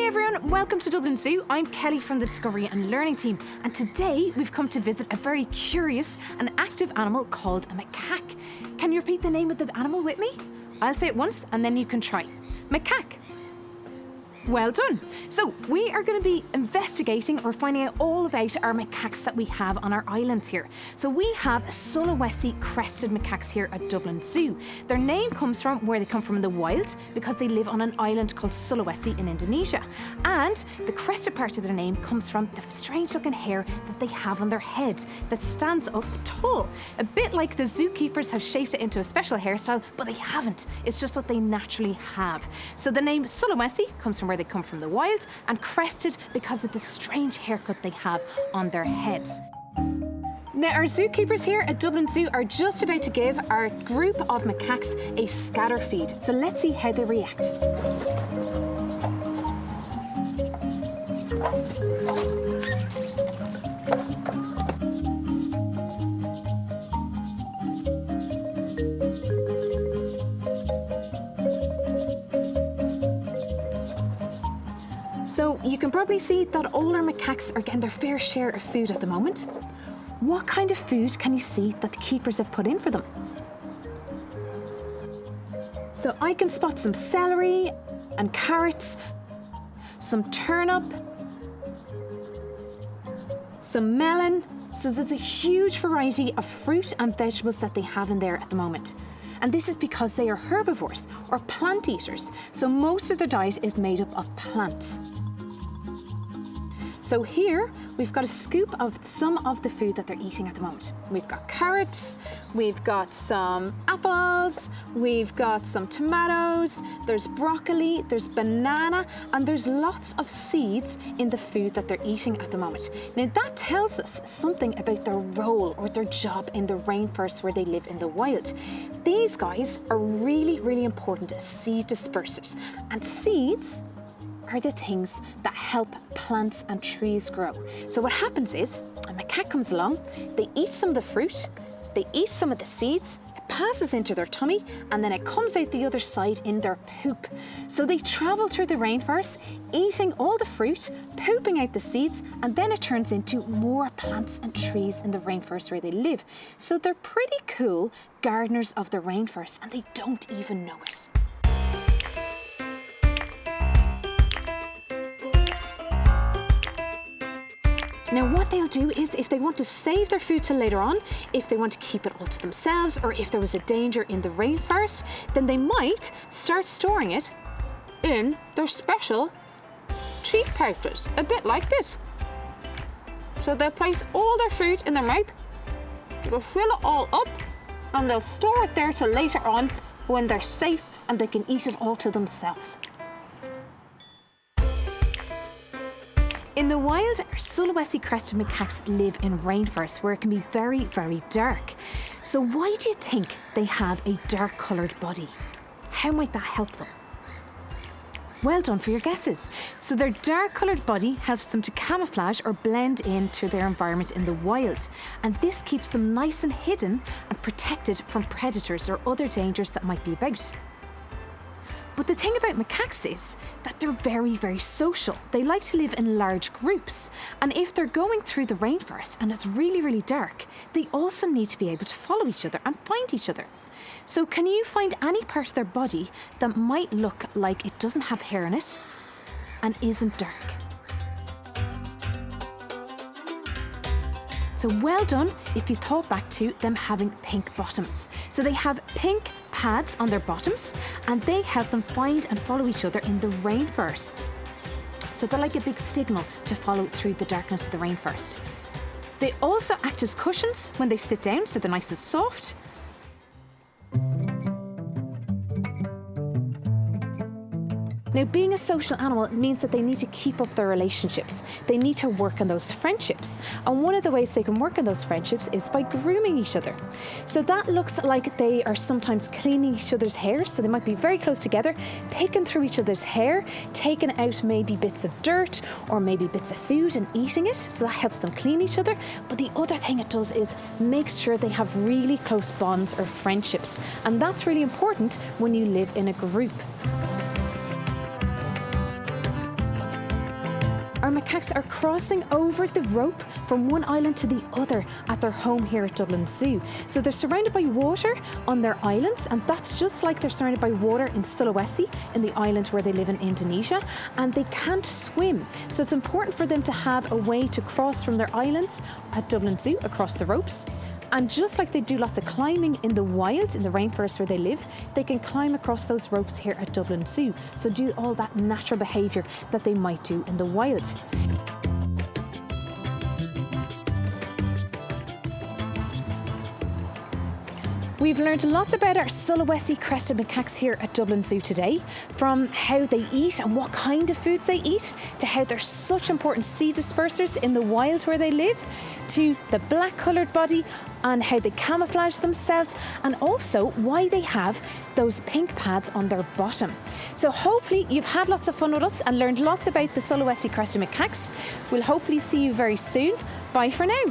Hey everyone, welcome to Dublin Zoo. I'm Kelly from the Discovery and Learning team, and today we've come to visit a very curious and active animal called a macaque. Can you repeat the name of the animal with me? I'll say it once and then you can try. Macaque. Well done. So we are going to be investigating or finding out all about our macaques that we have on our islands here. So we have Sulawesi crested macaques here at Dublin Zoo. Their name comes from where they come from in the wild because they live on an island called Sulawesi in Indonesia. And the crested part of their name comes from the strange looking hair that they have on their head that stands up tall. A bit like the zookeepers have shaped it into a special hairstyle, but they haven't. It's just what they naturally have. So the name Sulawesi comes from where they come from the wild, and crested because of the strange haircut they have on their heads. Now, our zookeepers here at Dublin Zoo are just about to give our group of macaques a scatter feed. So let's see how they react. So you can probably see that all our macaques are getting their fair share of food at the moment. What kind of food can you see that the keepers have put in for them? So I can spot some celery and carrots, some turnip, some melon. So there's a huge variety of fruit and vegetables that they have in there at the moment. And this is because they are herbivores or plant eaters. So most of their diet is made up of plants. So here, we've got a scoop of some of the food that they're eating at the moment. We've got carrots, we've got some apples, we've got some tomatoes, there's broccoli, there's banana, and there's lots of seeds in the food that they're eating at the moment. Now that tells us something about their role or their job in the rainforest where they live in the wild. These guys are really, really important as seed dispersers, and seeds are the things that help plants and trees grow. So what happens is, a macaque comes along, they eat some of the fruit, they eat some of the seeds, it passes into their tummy, and then it comes out the other side in their poop. So they travel through the rainforest, eating all the fruit, pooping out the seeds, and then it turns into more plants and trees in the rainforest where they live. So they're pretty cool gardeners of the rainforest, and they don't even know it. Now what they'll do is, if they want to save their food till later on, if they want to keep it all to themselves, or if there was a danger in the rainforest, then they might start storing it in their special treat pouches, a bit like this. So they'll place all their food in their mouth, they'll fill it all up, and they'll store it there till later on when they're safe and they can eat it all to themselves. In the wild, our Sulawesi crested macaques live in rainforests where it can be very, very dark. So why do you think they have a dark coloured body? How might that help them? Well done for your guesses. So their dark coloured body helps them to camouflage or blend into their environment in the wild. And this keeps them nice and hidden and protected from predators or other dangers that might be about. But the thing about macaques is that they're very, very social. They like to live in large groups. And if they're going through the rainforest and it's really, really dark, they also need to be able to follow each other and find each other. So can you find any part of their body that might look like it doesn't have hair in it and isn't dark? So well done if you thought back to them having pink bottoms. So they have pink pads on their bottoms, and they help them find and follow each other in the rainforests. So they're like a big signal to follow through the darkness of the rainforest. They also act as cushions when they sit down, so they're nice and soft. Now, being a social animal means that they need to keep up their relationships. They need to work on those friendships. And one of the ways they can work on those friendships is by grooming each other. So that looks like they are sometimes cleaning each other's hair. So they might be very close together, picking through each other's hair, taking out maybe bits of dirt or maybe bits of food and eating it. So that helps them clean each other. But the other thing it does is make sure they have really close bonds or friendships. And that's really important when you live in a group. our macaques are crossing over the rope from one island to the other at their home here at Dublin Zoo. So they're surrounded by water on their islands, and that's just like they're surrounded by water in Sulawesi, in the island where they live in Indonesia, and they can't swim. So it's important for them to have a way to cross from their islands at Dublin Zoo across the ropes. And just like they do lots of climbing in the wild, in the rainforest where they live, they can climb across those ropes here at Dublin Zoo. So do all that natural behaviour that they might do in the wild. We've learned lots about our Sulawesi crested macaques here at Dublin Zoo today, from how they eat and what kind of foods they eat, to how they're such important seed dispersers in the wild where they live, to the black coloured body and how they camouflage themselves, and also why they have those pink pads on their bottom. So hopefully you've had lots of fun with us and learned lots about the Sulawesi crested macaques. We'll hopefully see you very soon. Bye for now.